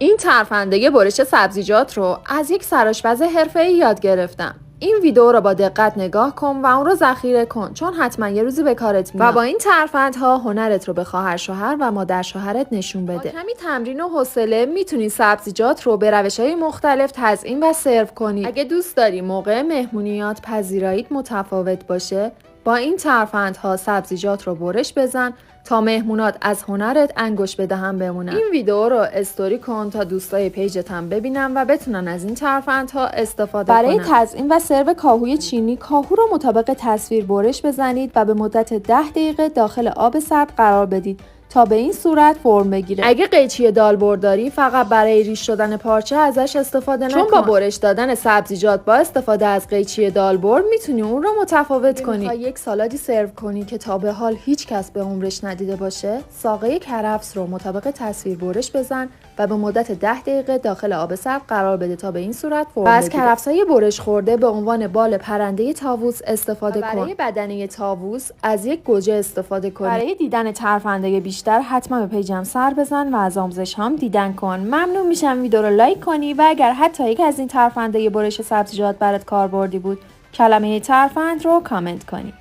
این ترفنده برش سبزیجات رو از یک سرآشپز حرفه‌ای یاد گرفتم. این ویدیو رو با دقت نگاه کن و اون رو ذخیره کن چون حتما یه روزی به کارت میاد. و با این ترفندها هنرت رو به خواهر شوهر و مادر شوهرت نشون بده. با کمی تمرین و حوصله میتونی سبزیجات رو به روش‌های مختلف تزیین و سرو کنی. اگه دوست داری موقع مهمونیات پذیراییت متفاوت باشه، با این ترفندها سبزیجات رو برش بزن تا مهمونات از هنرت انگوش به دهن بمونن. این ویدیو رو استوری کن تا دوستای پیجت هم ببینن و بتونن از این ترفندها استفاده کنن. برای تزیین و سرو کاهوی چینی، کاهو رو مطابق تصویر برش بزنید و به مدت 10 دقیقه داخل آب سرد قرار بدید تا به این صورت فرم بگیره. اگه قیچی دالبر داری فقط برای ریش شدن پارچه ازش استفاده نکن. چون با برش دادن سبزیجات با استفاده از قیچی دالبر میتونی اون رو متفاوت کنی. اگه یک سالادی سرو کنی که تا به حال هیچ کس به عمرش ندیده باشه، ساقه کرفس رو مطابق تصویر برش بزن و به مدت 10 دقیقه داخل آب سرد قرار بده تا به این صورت فرم بگیره. از کرفس‌های برش خورده به عنوان بال پرنده طاووس استفاده کن. برای بدنه طاووس از یک گوجه استفاده کن. برای دیدن ترفنده بیشتر حتما به پیجم سر بزن و از آموزش هم دیدن کن. ممنون میشم ویدیو رو لایک کنی و اگر حتی یک از این ترفنده برش سبزیجات برات کاربردی بود، کلمه ترفند رو کامنت کنی.